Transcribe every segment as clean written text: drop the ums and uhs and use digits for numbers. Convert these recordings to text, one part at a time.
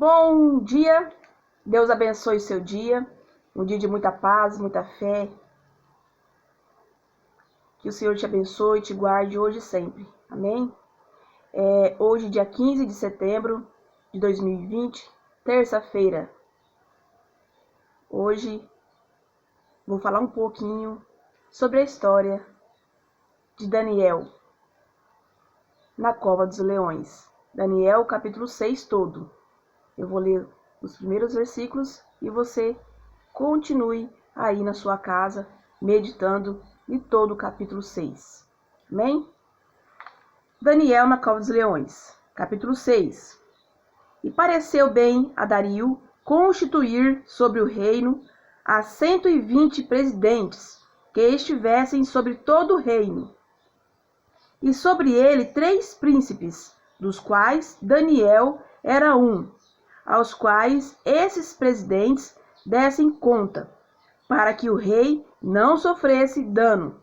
Bom dia, Deus abençoe o seu dia, um dia de muita paz, muita fé. Que o Senhor te abençoe e te guarde hoje e sempre, amém? Hoje, dia 15 de setembro de 2020, terça-feira. Hoje vou falar um pouquinho sobre a história de Daniel na cova dos leões. Daniel, capítulo 6 todo. Eu vou ler os primeiros versículos e você continue aí na sua casa, meditando em todo o capítulo 6. Amém? Daniel na cova dos leões, capítulo 6. E pareceu bem a Dario constituir sobre o reino a 120 presidentes que estivessem sobre todo o reino, e sobre ele 3 príncipes, dos quais Daniel era um, aos quais esses presidentes dessem conta, para que o rei não sofresse dano.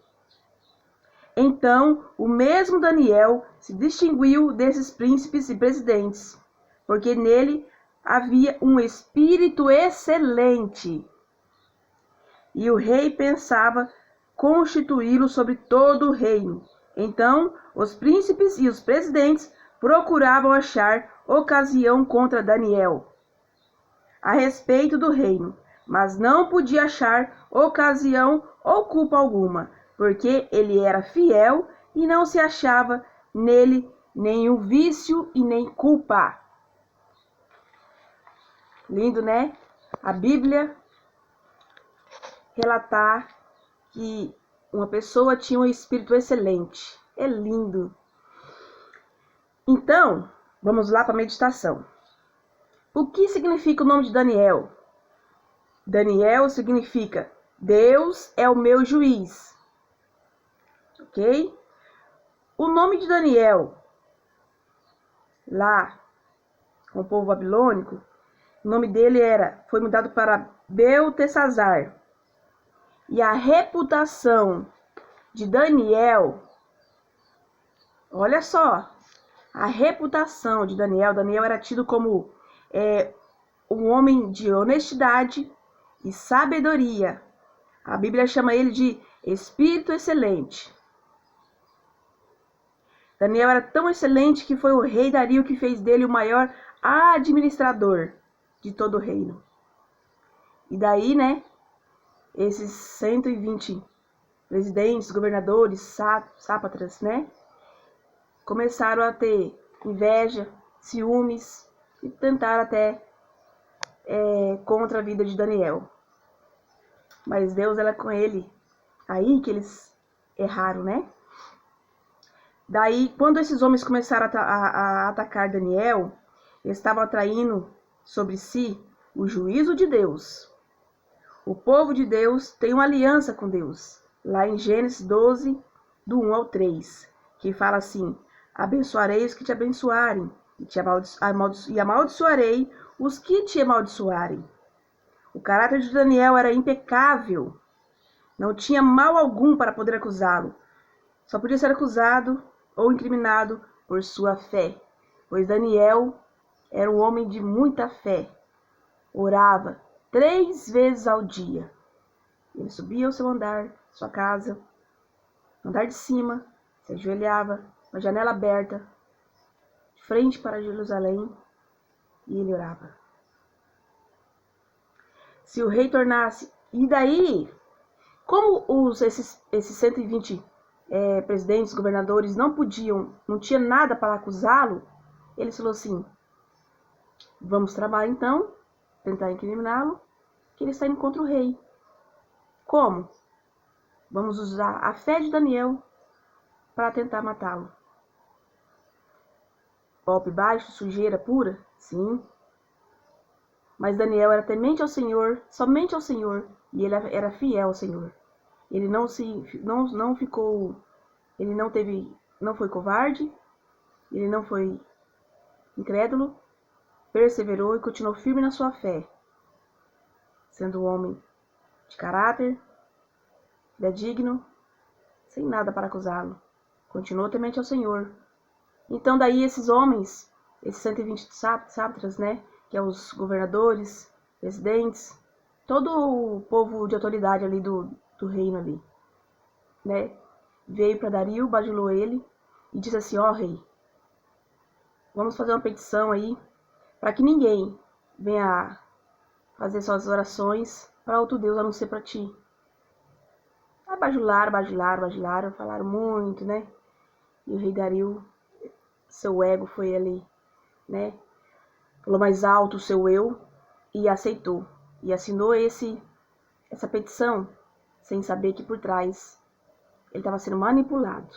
Então, o mesmo Daniel se distinguiu desses príncipes e presidentes, porque nele havia um espírito excelente. E o rei pensava constituí-lo sobre todo o reino. Então, os príncipes e os presidentes procuravam achar ocasião contra Daniel a respeito do reino, mas não podia achar ocasião ou culpa alguma, porque ele era fiel e não se achava nele nenhum vício e nem culpa. Lindo, né? A Bíblia relatar que uma pessoa tinha um espírito excelente. É lindo. Então, vamos lá para a meditação. O que significa o nome de Daniel? Daniel significa Deus é o meu juiz. Ok? O nome de Daniel, lá com o povo babilônico, o nome dele foi mudado para Beltesazar. E a reputação de Daniel, olha só, a reputação de Daniel era tido como um homem de honestidade e sabedoria. A Bíblia chama ele de espírito excelente. Daniel era tão excelente que foi o rei Dario que fez dele o maior administrador de todo o reino. E daí, né, esses 120 presidentes, governadores, sátrapas, né, começaram a ter inveja, ciúmes e tentaram até contra a vida de Daniel. Mas Deus era com ele. Aí que eles erraram, né? Daí, quando esses homens começaram a atacar Daniel, eles estavam atraindo sobre si o juízo de Deus. O povo de Deus tem uma aliança com Deus. Lá em Gênesis 12, do 1 ao 3, que fala assim: abençoarei os que te abençoarem, e amaldiçoarei os que te amaldiçoarem. O caráter de Daniel era impecável. Não tinha mal algum para poder acusá-lo. Só podia ser acusado ou incriminado por sua fé, pois Daniel era um homem de muita fé. Orava 3 vezes ao dia. Ele subia ao seu andar, sua casa, no andar de cima, se ajoelhava, uma janela aberta, de frente para Jerusalém, e ele orava. Se o rei tornasse... E daí, como esses 120 presidentes, governadores não tinha nada para acusá-lo, ele falou assim: vamos tramar então, tentar incriminá-lo, que ele está indo contra o rei. Como? Vamos usar a fé de Daniel para tentar matá-lo. Golpe baixo, sujeira pura? Sim. Mas Daniel era temente ao Senhor, somente ao Senhor, e ele era fiel ao Senhor. Ele não foi covarde, ele não foi incrédulo, perseverou e continuou firme na sua fé, sendo um homem de caráter, digno, sem nada para acusá-lo. Continuou temente ao Senhor. Então daí esses homens, esses 120 sátrapas, né, que é os governadores, presidentes, todo o povo de autoridade ali do reino ali, né? Veio para Dario, bajulou ele e disse assim: ó rei, vamos fazer uma petição aí para que ninguém venha fazer suas orações para outro Deus a não ser para ti. Aí bajularam, falaram muito, né? E o rei Dario, seu ego foi ali, né? Falou mais alto o seu eu e aceitou. E assinou essa petição sem saber que por trás ele estava sendo manipulado.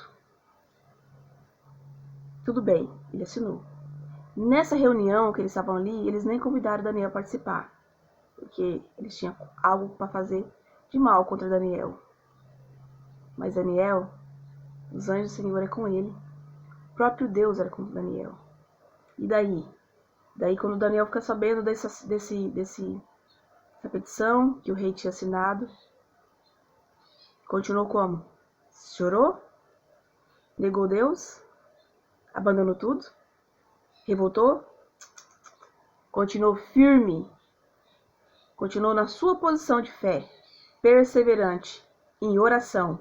Tudo bem, ele assinou. Nessa reunião que eles estavam ali, eles nem convidaram Daniel a participar, porque eles tinham algo para fazer de mal contra Daniel. Mas Daniel, os anjos do Senhor é com ele, o próprio Deus era com Daniel. E daí? Daí quando Daniel fica sabendo dessa petição que o rei tinha assinado, continuou como? Chorou? Negou Deus? Abandonou tudo? Revoltou? Continuou firme? Continuou na sua posição de fé, perseverante, em oração,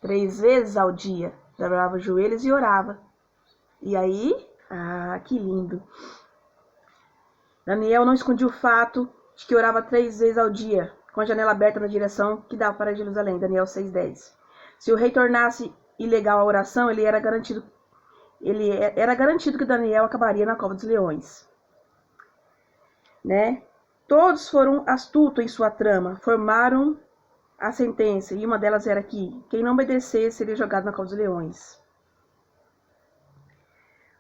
3 vezes ao dia, dobrava os joelhos e orava. E aí, que lindo! Daniel não escondia o fato de que orava 3 vezes ao dia, com a janela aberta na direção que dava para Jerusalém, Daniel 6:10. Se o rei tornasse ilegal a oração, ele era garantido que Daniel acabaria na cova dos leões, né? Todos foram astutos em sua trama, formaram a sentença, e uma delas era que quem não obedecesse seria jogado na cova dos leões.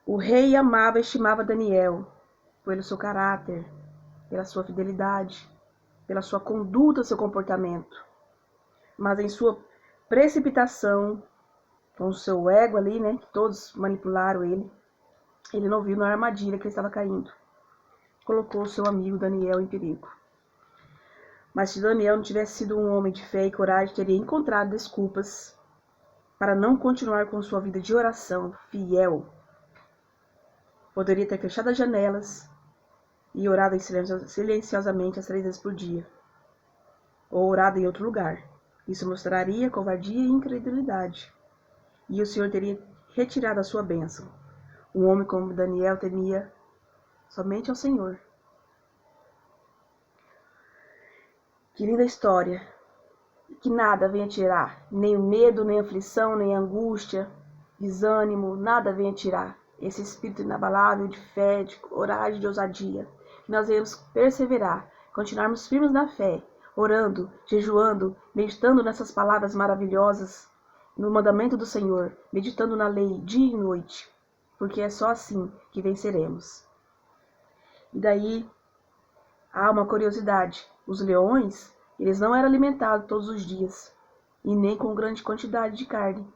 O rei amava e estimava Daniel pelo seu caráter, pela sua fidelidade, pela sua conduta, seu comportamento. Mas em sua precipitação, com o seu ego ali, né, que todos manipularam ele não viu na armadilha que ele estava caindo. Colocou o seu amigo Daniel em perigo. Mas se Daniel não tivesse sido um homem de fé e coragem, teria encontrado desculpas para não continuar com sua vida de oração fiel. Poderia ter fechado as janelas e orado silenciosamente as 3 vezes por dia, ou orado em outro lugar. Isso mostraria covardia e incredulidade, e o Senhor teria retirado a sua bênção. Um homem como Daniel temia somente ao Senhor. Que linda história! Que nada venha tirar, nem o medo, nem a aflição, nem a angústia, desânimo, nada venha tirar esse espírito inabalável de fé, de coragem, de ousadia. Que nós venhamos perseverar, continuarmos firmes na fé, orando, jejuando, meditando nessas palavras maravilhosas, no mandamento do Senhor, meditando na lei dia e noite, porque é só assim que venceremos. E daí, há uma curiosidade: os leões, eles não eram alimentados todos os dias, e nem com grande quantidade de carne.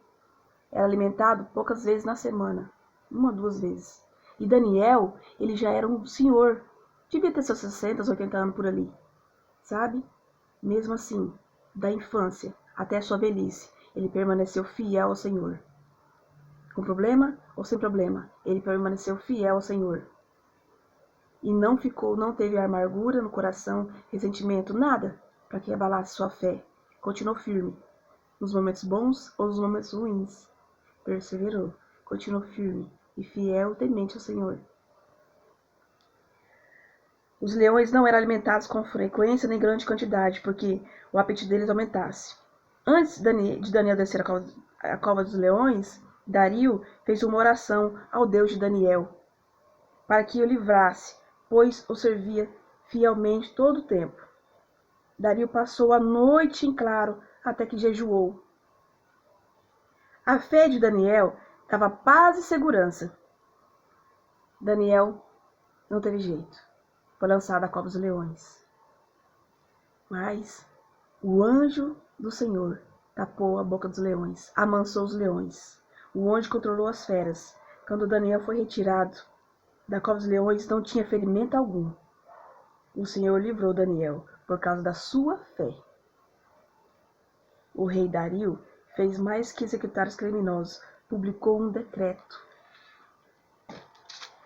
Era alimentado poucas vezes na semana, 1 ou 2 vezes. E Daniel, ele já era um senhor, devia ter seus 60, 80 anos por ali, sabe? Mesmo assim, da infância até a sua velhice, ele permaneceu fiel ao Senhor. Com problema ou sem problema, ele permaneceu fiel ao Senhor. E não teve amargura no coração, ressentimento, nada para que abalasse sua fé. Continuou firme, nos momentos bons ou nos momentos ruins. Perseverou, continuou firme e fiel, temente ao Senhor. Os leões não eram alimentados com frequência nem grande quantidade, porque o apetite deles aumentasse. Antes de Daniel descer a cova dos leões, Dario fez uma oração ao Deus de Daniel, para que o livrasse, pois o servia fielmente todo o tempo. Dario passou a noite em claro até que jejuou. A fé de Daniel dava paz e segurança. Daniel não teve jeito, foi lançado à cova dos leões. Mas o anjo do Senhor tapou a boca dos leões, amansou os leões. O anjo controlou as feras. Quando Daniel foi retirado da cova dos leões, não tinha ferimento algum. O Senhor livrou Daniel por causa da sua fé. O rei Dario fez mais que executar os criminosos, publicou um decreto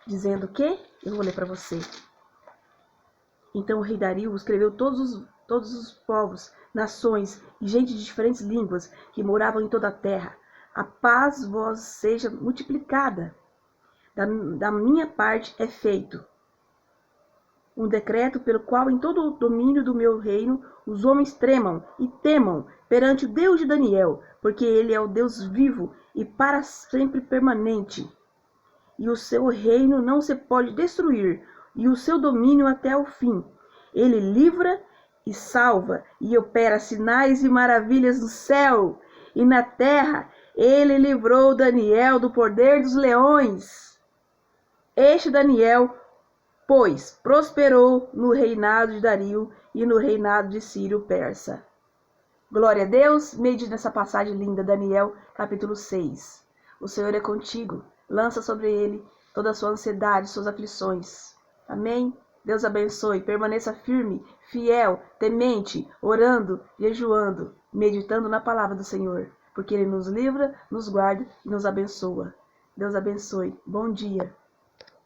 dizendo que, eu vou ler para você, Então o rei Dario escreveu todos os povos, nações e gente de diferentes línguas que moravam em toda a terra. A paz vos seja multiplicada. Da minha parte é feito um decreto pelo qual em todo o domínio do meu reino os homens tremam e temam perante o Deus de Daniel, porque ele é o Deus vivo e para sempre permanente. E o seu reino não se pode destruir, e o seu domínio até o fim. Ele livra e salva, e opera sinais e maravilhas no céu e na terra. Ele livrou Daniel do poder dos leões. Este Daniel, pois, prosperou no reinado de Dario e no reinado de Ciro Persa. Glória a Deus, medite nessa passagem linda, Daniel, capítulo 6. O Senhor é contigo, lança sobre ele toda a sua ansiedade, suas aflições. Amém? Deus abençoe, permaneça firme, fiel, temente, orando, jejuando, meditando na palavra do Senhor, porque Ele nos livra, nos guarda e nos abençoa. Deus abençoe. Bom dia.